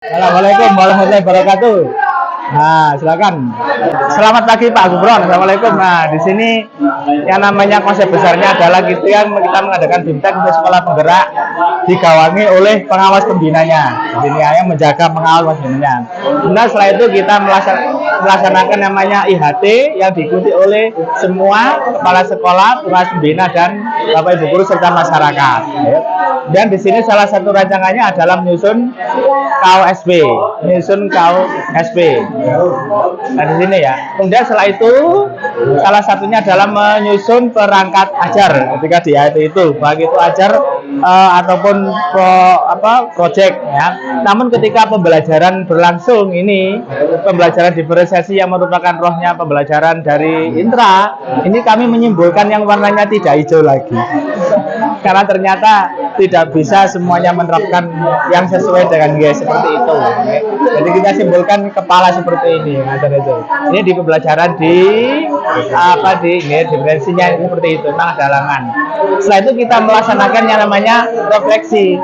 Assalamualaikum warahmatullahi wabarakatuh. Nah, silakan. Selamat pagi Pak Gubron. Assalamualaikum. Nah, di sini yang namanya konsep besarnya adalah kita mengadakan BIMTEK untuk sekolah penggerak digawangi oleh pengawas pembinanya. Di sini yang menjaga pengawas pembinanya. Nah, setelah itu kita melaksanakan namanya IHT yang diikuti oleh semua kepala sekolah, pengawas pembina dan Bapak Ibu guru serta masyarakat. Dan di sini salah satu rancangannya adalah menyusun KOSB, Nah di sini ya. Kemudian setelah itu salah satunya adalah menyusun perangkat ajar ketika di IHT itu, baik itu ajar ataupun project ya. Namun ketika pembelajaran berlangsung ini, pembelajaran diferensiasi yang merupakan rohnya pembelajaran dari Intra, ini kami menyimpulkan yang warnanya tidak hijau lagi. Karena ternyata tidak bisa semuanya menerapkan yang sesuai dengan GS seperti itu. Jadi kita simpulkan kepala seperti ini, Ini di pembelajaran di diferensinya seperti itu, tentang halangan. Setelah itu kita melaksanakan yang namanya refleksi.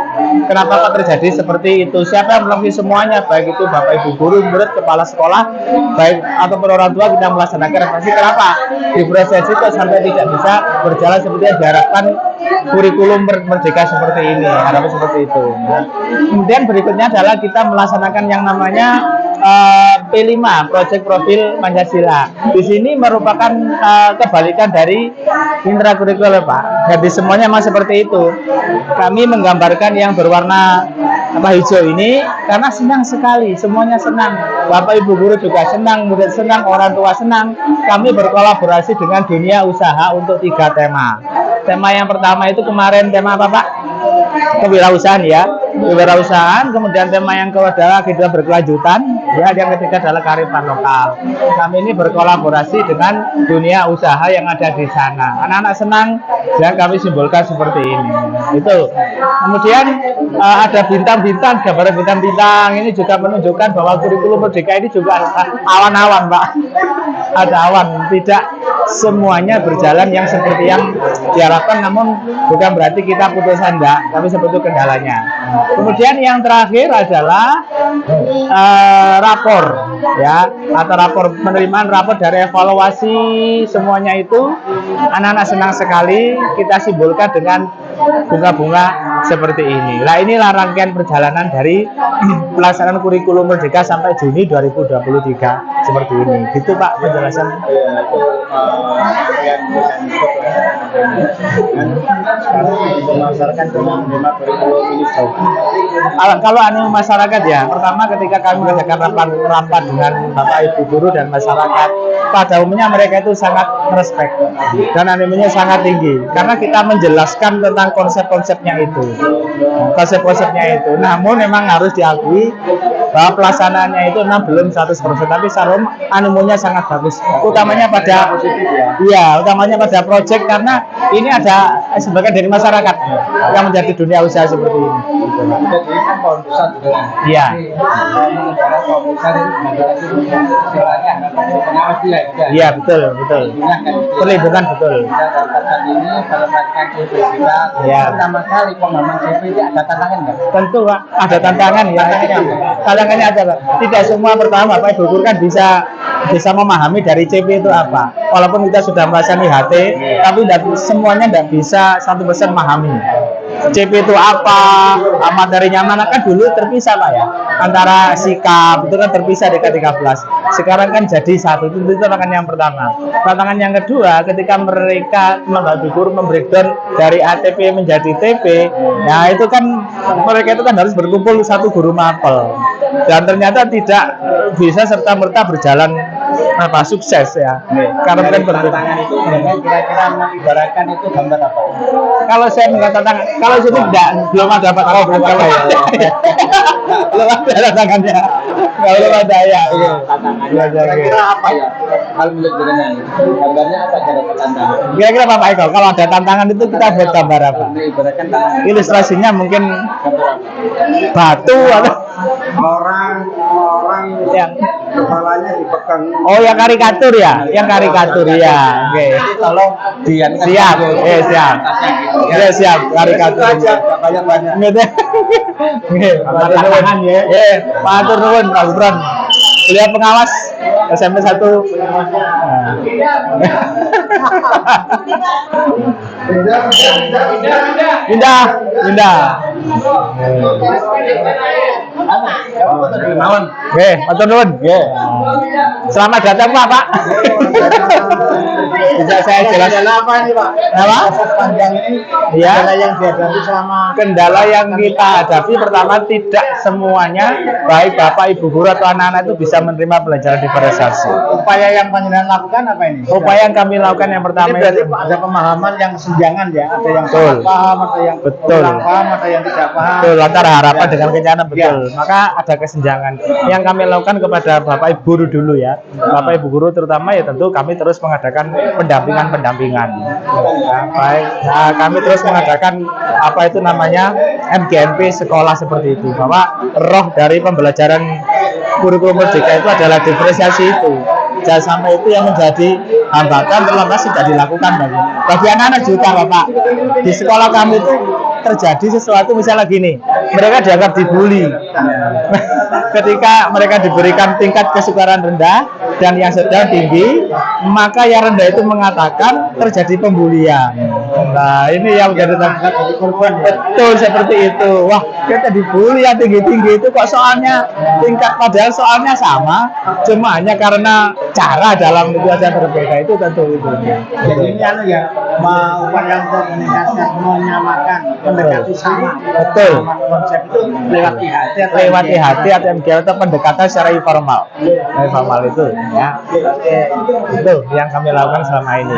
Kenapa kok terjadi seperti itu? Siapa yang melakukan semuanya, baik itu Bapak Ibu guru, murid, kepala sekolah, baik ataupun orang tua, kita melaksanakan refleksi. Kenapa diferensiasi itu sampai tidak bisa berjalan seperti yang diharapkan kurikulum merdeka seperti ini, harapan seperti itu. Nah, kemudian berikutnya adalah kita melaksanakan yang namanya P5, Project Profil Pancasila. Di sini merupakan kebalikan dari intrakurikuler, Pak. Jadi semuanya masih seperti itu. Kami menggambarkan yang berwarna hijau ini karena senang sekali, semuanya senang. Bapak Ibu guru juga senang, murid senang, orang tua senang. Kami berkolaborasi dengan dunia usaha untuk 3 tema. Tema yang pertama itu kemarin tema apa Pak? Kewirausahaan ya, kewirausahaan. Kemudian tema yang kedua adalah kehidupan berkelanjutan, ya. Yang ketiga adalah kearifan lokal. Kami ini berkolaborasi dengan dunia usaha yang ada di sana. Anak-anak senang, dan kami simbolkan seperti ini. Itu. Kemudian ada bintang-bintang, gambaran bintang-bintang. Ini juga menunjukkan bahwa kurikulum merdeka ini juga awan-awan, Pak. Ada awan, tidak semuanya berjalan yang seperti yang diharapkan, namun bukan berarti kita putus asa, tapi sebetulnya kendalanya. Kemudian yang terakhir adalah rapor ya, atau rapor penerimaan rapor dari evaluasi semuanya itu. Anak-anak senang sekali, kita simbolkan dengan bunga-bunga seperti ini. Nah, inilah rangkaian perjalanan dari pelaksanaan kurikulum merdeka sampai Juni 2023 seperti ini. Gitu Pak penjelasan. Kalau animo masyarakat ya, pertama ketika kami mengadakan rapat dengan Bapak Ibu guru dan masyarakat, pada umumnya mereka itu sangat respect dan animonya sangat tinggi karena kita menjelaskan tentang konsep-konsepnya itu. Namun memang harus diakui bahwa pelaksanaannya itu belum 100%, tapi secara animonya sangat bagus. Utamanya pada proyek, karena ini ada sebagian dari masyarakat yang menjadi dunia usaha seperti ini. Iya. Iya, betul. Perlindungan betul. Ya. Pertama kali pemahaman CP itu ada tantangan nggak? Tentu Pak, ada tantangan ya. Tantangannya ada Pak. Tidak semua pertama Pak Ibu guru kan bisa memahami dari CP itu apa. Walaupun kita sudah melaksanakan IHT, tapi semuanya tidak bisa 100% memahami. CP itu apa, materinya mana, kan dulu terpisah Pak ya, antara sikap itu kan terpisah di K13. Sekarang kan jadi satu. Itu tantangan yang pertama. Tantangan yang kedua, ketika mereka membantu guru membreakdown dari ATP menjadi TP, nah itu kan mereka itu kan harus berkumpul satu guru mapel, dan ternyata tidak bisa serta merta berjalan sukses ya. Karena kan tantangan itu kira-kira mengibaratkan itu gambar apa? Kalau saya mengatakan, kalau itu belum ada Pak. Belum ada tantangannya. Kalau ada ya. Kira-kira apa ya? Kalau menurut dengan gambarnya apa cara tantangan? Kira-kira Pak Eko, kalau ada tantangan itu kita buat gambar apa? Mengibaratkan tantangan. Ilustrasinya mungkin batu atau orang kepalanya dipegang. Oh, yang karikatur ya? Yang karikatur ya. Oke. Tolong dia Siap. Siap. Ya, siap. Karikatur. aja, banyak-banyak. Gitu. Nggih, matur nuwun ya. Matur nuwun Pak Gubron. Beliau pengawas SMP 1. Indah. Nggih, matur nuwun. Nggih. Selamat datang Pak. Bisa saya jelaskan apa ini Pak? apa? Panjang ini Iya. kendala yang dihadapi selama Kendala yang kita hadapi pertama, tidak semuanya baik Bapak Ibu guru atau anak-anak itu bisa menerima pelajaran diferensiasi. upaya yang panjenengan lakukan apa ini? Upaya yang kami lakukan yang pertama Ini berarti itu ada pemahaman yang senjangan ya, ada yang Betul. sangat paham, ada yang Betul. kurang paham, ada yang tidak paham. betul antara harapan dengan kenyataan betul. Ya. Maka ada kesenjangan. Yang kami lakukan kepada Bapak Ibu guru dulu ya. Bapak Ibu guru terutama ya tentu kami terus mengadakan pendampingan. Ya, baik. Nah, kami terus mengadakan apa itu namanya MGMP sekolah seperti itu. Bahwa roh dari pembelajaran kurikulum merdeka itu adalah diferensiasi itu. Jangan sampai itu yang menjadi hambatan terlambat sudah dilakukan bagi anak-anak juga Bapak. Di sekolah kami itu terjadi sesuatu misalnya gini, mereka dianggap dibully. Ketika mereka diberikan tingkat kesukaran rendah dan yang sedang tinggi, maka yang rendah itu mengatakan terjadi pembulian. Nah, ini yang menjadi korban. Betul seperti itu. Wah, kita dibully yang tinggi-tinggi itu kok soalnya tingkat, padahal soalnya sama, cuma hanya karena cara dalam itu aja berbeda, itu tentu itu. Jadi ini anu ya, upaya untuk meningkatkan, menyamakan, mendekati sama. Betul. Konsep itu lewat IHT atau Lewat IHT atau MGL atau pendekatan secara informal. Informal itu ya. Itu yang kami lakukan selama ini.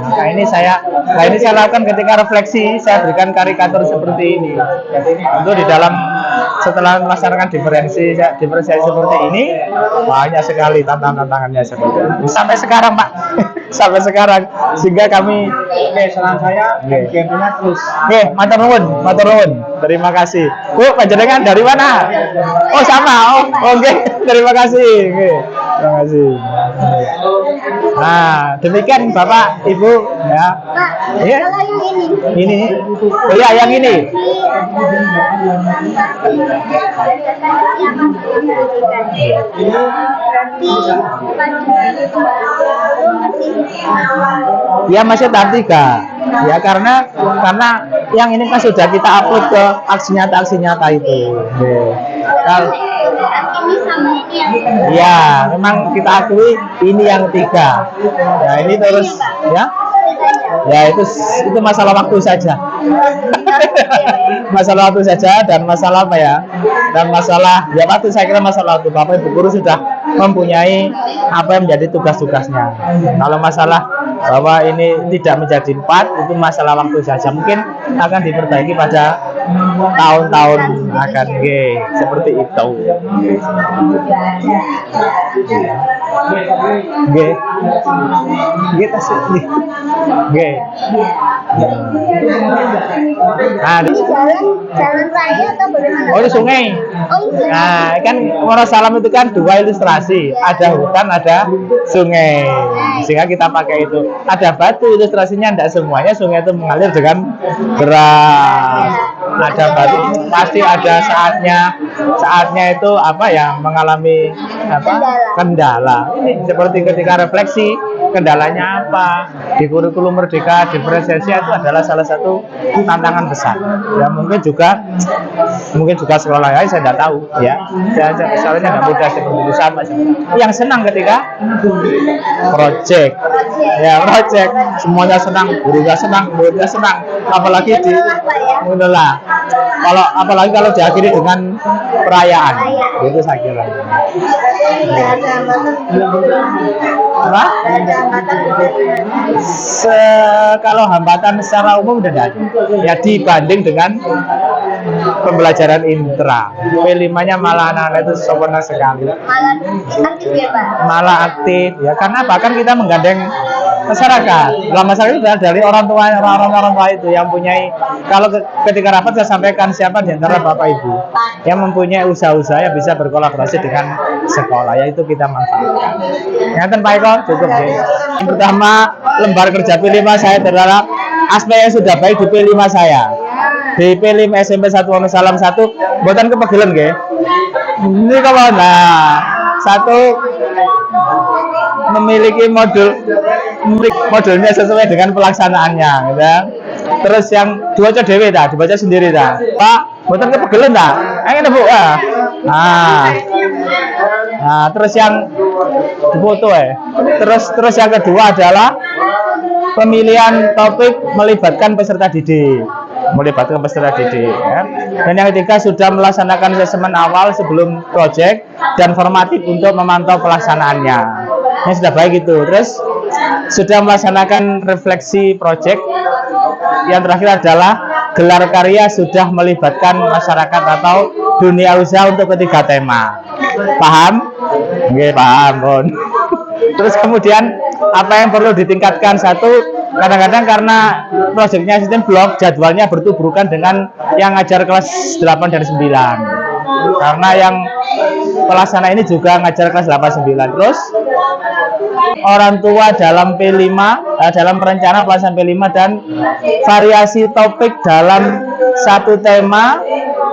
Maka ini saya lakukan ketika refleksi, saya berikan karikatur seperti ini. Tentu di dalam setelah melaksanakan diferensiasi seperti ini, banyak sekali tantangannya seperti itu. Sampai sekarang Pak, sampai sekarang, sehingga kami saran saya MGMP-nya terus. matur nuwun. Terima kasih. Bu, panjenengan dari mana? Oh, sama. Oke. Terima kasih. Terima kasih. Nah, demikian Bapak, Ibu ya. Ya. Kalau yang ini. Ini. Oh ya, yang ini. Ya masih tahap 3 ya, karena yang ini kan sudah kita upload ke aksi nyata itu. Kalau Ini sama ini yang ya memang kita akui ini yang 3 ya, ini terus ya itu masalah waktu saja. Masalah waktu saja, dan masalah apa ya, dan masalah ya waktu, saya kira masalah waktu. Bapak Ibu guru sudah mempunyai apa yang menjadi tugas-tugasnya. Kalau masalah bahwa ini tidak menjadi 4, itu masalah waktu saja, mungkin akan diperbaiki pada tahun-tahun akan seperti itu. Kita sih. Nah, jalan raya atau bagaimana? oh, ini sungai. Oh, iya. Nah, kan Wonosalam itu kan 2 ilustrasi, ada hutan, ada sungai. Sehingga kita pakai itu. Ada batu, ilustrasinya tidak semuanya sungai itu mengalir dengan deras. Ada batu, pasti ada saatnya itu apa ya, mengalami kendala. Ini seperti ketika refleksi, kendalanya apa? Di kurikulum merdeka diferensiasi itu adalah salah satu tantangan besar. Ya mungkin juga sekolah lain saya tidak tahu ya. Soalnya nggak mudah seperti itu sama. Yang senang ketika project, semuanya senang, gurunya senang, muridnya senang. Apalagi di mengelola. Apalagi kalau diakhiri dengan perayaan, itu saya kira. Apa? Kalau hambatan secara umum tidak ada. Ya dibanding dengan pembelajaran intra, P5-nya malah anak-anak itu sempurna sekali. Malah aktif ya Pak? Malah aktif ya, karena bahkan kita menggandeng masyarakat. Dalam masyarakat itu dari orang tua itu yang mempunyai. Kalau ketika rapat saya sampaikan siapa di antara Bapak Ibu yang mempunyai usaha-usaha yang bisa berkolaborasi dengan sekolah, yaitu kita manfaatkan. Ngaten Pak Eko, cukup ya. Yang pertama, lembar kerja P5 saya adalah aspek yang sudah baik di P5 saya. Di P5 SMP 1 Wonosalam 1, buatan kepegelen nggih. Ini kalau satu memiliki modulnya sesuai dengan pelaksanaannya, gitu ya. Terus yang dibaca dewe dibaca sendiri Pak, buatan kepegelen ini Bu. Terus yang difoto Terus yang kedua adalah pemilihan topik melibatkan peserta didik. Ya. Dan yang ketiga sudah melaksanakan asesmen awal sebelum proyek dan formatif untuk memantau pelaksanaannya. Ini sudah baik itu. Terus sudah melaksanakan refleksi proyek. Yang terakhir adalah gelar karya sudah melibatkan masyarakat atau dunia usaha untuk ketiga tema. Paham? Oke, paham, Bon. Terus kemudian apa yang perlu ditingkatkan? Satu, kadang-kadang karena proyeknya sistem blok, jadwalnya bertuburkan dengan yang ngajar kelas 8 dan 9. Karena yang pelaksana ini juga ngajar kelas 8 9. Terus orang tua dalam P5, dalam perencanaan pelaksanaan P5 dan variasi topik dalam satu tema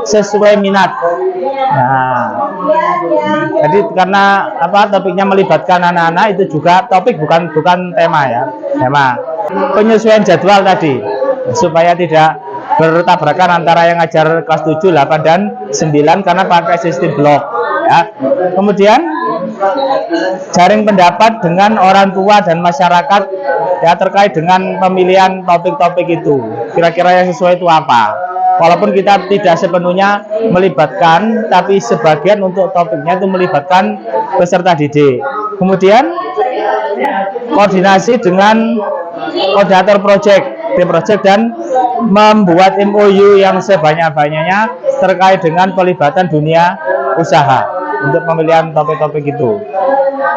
sesuai minat. Jadi karena topiknya melibatkan anak-anak, itu juga topik bukan tema ya. Tema. Penyesuaian jadwal tadi supaya tidak bertabrakan antara yang ngajar kelas 7, 8 dan 9 karena pakai sistem blok ya. Kemudian jaring pendapat dengan orang tua dan masyarakat ya terkait dengan pemilihan topik-topik itu. Kira-kira yang sesuai itu apa? Walaupun kita tidak sepenuhnya melibatkan, tapi sebagian untuk topiknya itu melibatkan peserta didik. Kemudian koordinasi dengan koordinator tim proyek dan membuat MOU yang sebanyak-banyaknya terkait dengan pelibatan dunia usaha untuk pemilihan topik-topik itu.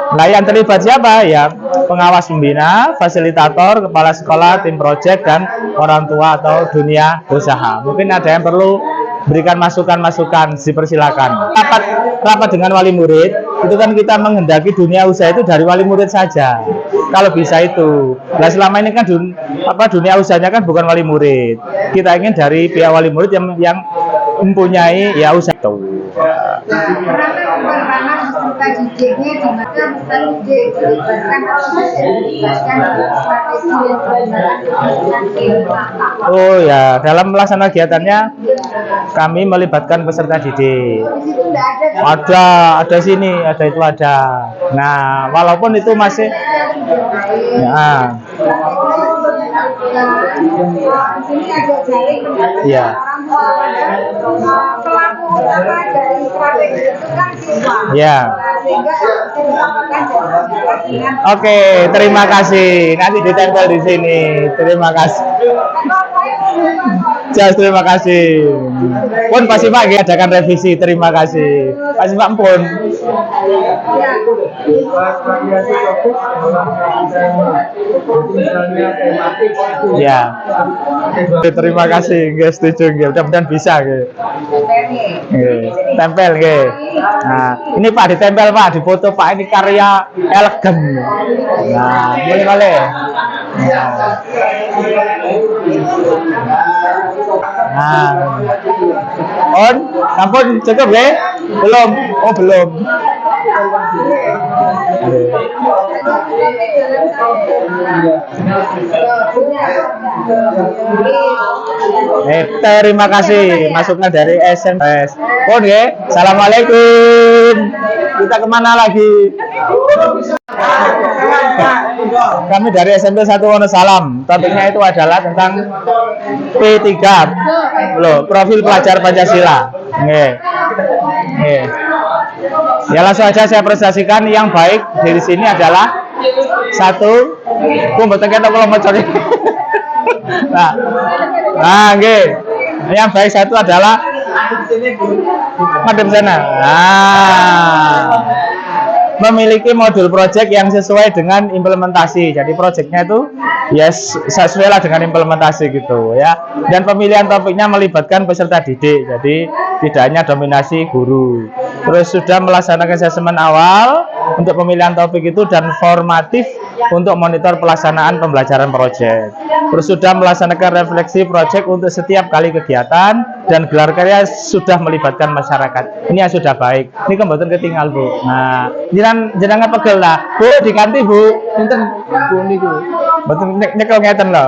Nah, yang terlibat siapa? Ya, pengawas pembina, fasilitator, kepala sekolah, tim proyek, dan orang tua atau dunia usaha. Mungkin ada yang perlu berikan masukan-masukan, dipersilakan. Rapat dengan wali murid, itu kan kita menghendaki dunia usaha itu dari wali murid saja. Kalau bisa itu. Nah, selama ini kan dunia usahanya kan bukan wali murid. Kita ingin dari pihak wali murid yang mempunyai ya usaha itu. Oh ya, dalam melaksanakan kegiatannya kami melibatkan peserta didik. Ada sini, ada itu ada. Nah, walaupun itu masih ya. Ya. Oke, terima kasih. Nanti ditempel di sini. Terima kasih. Terima kasih. Pun pasti Pak adakan revisi. Terima kasih. Pasti Pak pun. Ya. Terima kasih. Nggih, setuju nggih. Mudah-mudahan bisa nggih. Tempel nggih. Nah, ini Pak ditempel Pak, difoto Pak, ini karya elegan. Nah, boleh. Nah, ampun cukup nggih? Belum. Oh, belum. Terima kasih masukan dari SMS. Oh nggih, assalamualaikum. Kita kemana lagi? Kami dari SMP 1 Wonosalam. Topiknya itu adalah tentang P3, profil pelajar Pancasila. Nggih. Ya, langsung aja saya presentasikan. Yang baik dari sini adalah satu, mboten ketok kula macane. Nah, nggih. Yang baik satu adalah madem sana. Memiliki modul proyek yang sesuai dengan implementasi. Jadi proyeknya itu sesuai lah dengan implementasi gitu ya. Dan pemilihan topiknya melibatkan peserta didik. Jadi tidak hanya dominasi guru. Terus sudah melaksanakan asesmen awal untuk pemilihan topik itu dan formatif untuk monitor pelaksanaan pembelajaran proyek. Terus sudah melaksanakan refleksi proyek untuk setiap kali kegiatan dan gelar karya sudah melibatkan masyarakat. Ini yang sudah baik. Ini kebetulan ketinggal Bu. Nah, jenengan pegel lah. Bu diganti Bu. Pinten Bu niku. Betul nyekel ngeten loh.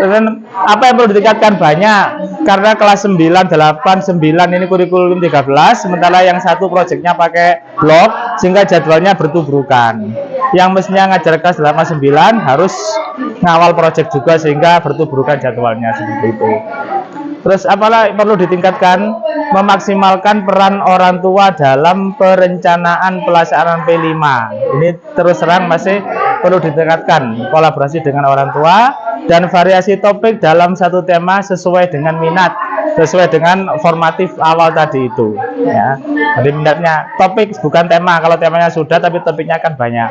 Terus apa yang perlu ditingkatkan banyak karena kelas 9, 8, 9 ini kurikulum 13 sementara yang satu proyeknya pakai blok sehingga jadwalnya bertubrukan. Yang mestinya ngajar kelas 8, 9 harus ngawal proyek juga sehingga bertubrukan jadwalnya seperti itu. Terus apalah perlu ditingkatkan memaksimalkan peran orang tua dalam perencanaan pelaksanaan P5. Ini terus terang masih perlu ditingkatkan kolaborasi dengan orang tua dan variasi topik dalam satu tema sesuai dengan minat, sesuai dengan formatif awal tadi itu ya. Jadi minatnya topik bukan tema, kalau temanya sudah tapi topiknya kan banyak.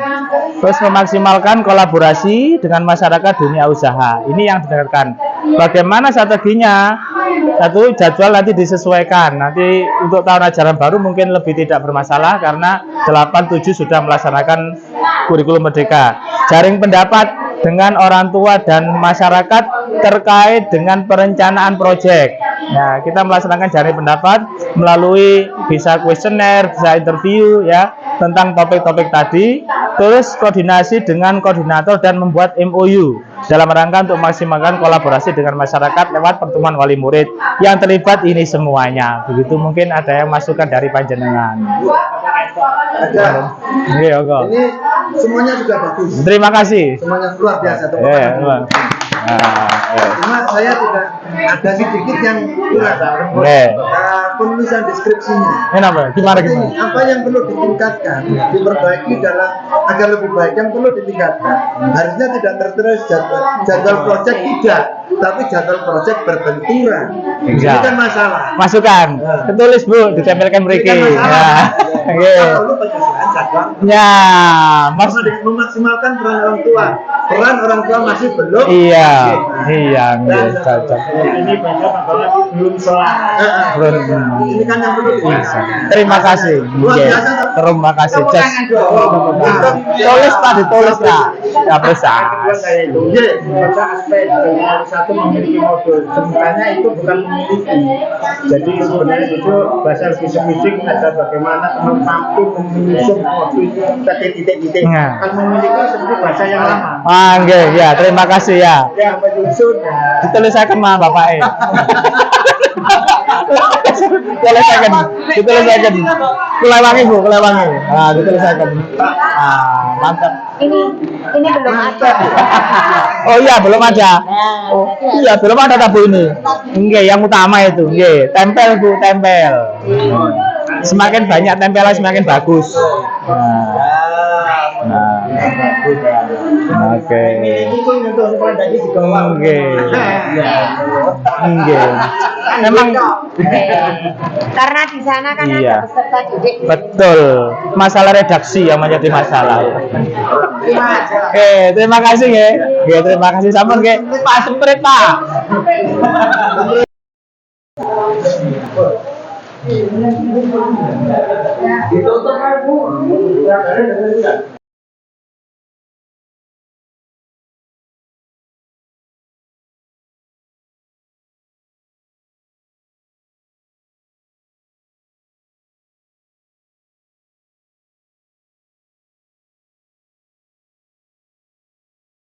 Terus memaksimalkan kolaborasi dengan masyarakat dunia usaha, ini yang didengarkan. Bagaimana strateginya? Satu, jadwal nanti disesuaikan. Nanti untuk tahun ajaran baru mungkin lebih tidak bermasalah karena 8, 7 sudah melaksanakan kurikulum merdeka. Jaring pendapat dengan orang tua dan masyarakat terkait dengan perencanaan proyek. Nah, kita melaksanakan jaring pendapat melalui bisa kuesioner, bisa interview ya tentang topik-topik tadi. Terus koordinasi dengan koordinator dan membuat MOU dalam rangka untuk memaksimalkan kolaborasi dengan masyarakat lewat pertemuan wali murid yang terlibat ini semuanya. Begitu mungkin ada yang masukan dari panjenengan. Iya, kok. Ini semuanya sudah bagus. Terima kasih. Semuanya luar biasa teman-teman. Cuma saya tidak ada sedikit yang kurang. Penulisan deskripsinya. Kenapa? Gimana? Apa yang perlu ditingkatkan, diperbaiki dalam agar lebih baik yang perlu ditingkatkan. Harusnya tidak tertulis jadwal proyek tidak, tapi jadwal proyek berbenturan. Ini kan masalah. Masukan. Ketulis Bu, ditempelkan beriki. Ya. Perlu penyusunan jadwal. Ya, Memaksimalkan peran orang tua. Peran orang tua masih belum. Iya, cocok. Ini banyak apalagi belum sholat. Ini kan yang perlu ditingkatkan. Terima kasih. Terima kasih. Tulis Pak, ditulis Pak. Ya bisa. Pada aspek satu memiliki modul, sebenarnya itu bukan memiliki. Jadi sebenarnya itu bahasa lebih spesifik ada bagaimana mampu menyusun modul ke titik-titik. Kan memiliki seperti bahasa yang lama. Nggih, ya, terima kasih ya. Yang menyusun Ditulisaken mah Bapak. Ditulisaken. Kelewangi Bu, kelewangi. Nah, ditulisaken. Mantap. Ini belum ada. Oh iya, belum ada. Oh, iya, belum ada tabu ini. Nggih, yang utama itu. Nggih, tempel Bu, tempel. Semakin banyak tempelan semakin bagus. Oke. Memang Karena di sana kan iya. ada peserta didik. Betul. Masalah redaksi yang menjadi masalah. Terima kasih ya. Terima kasih sampun nggih. Pak Semprit Pak. Ditutup Bu.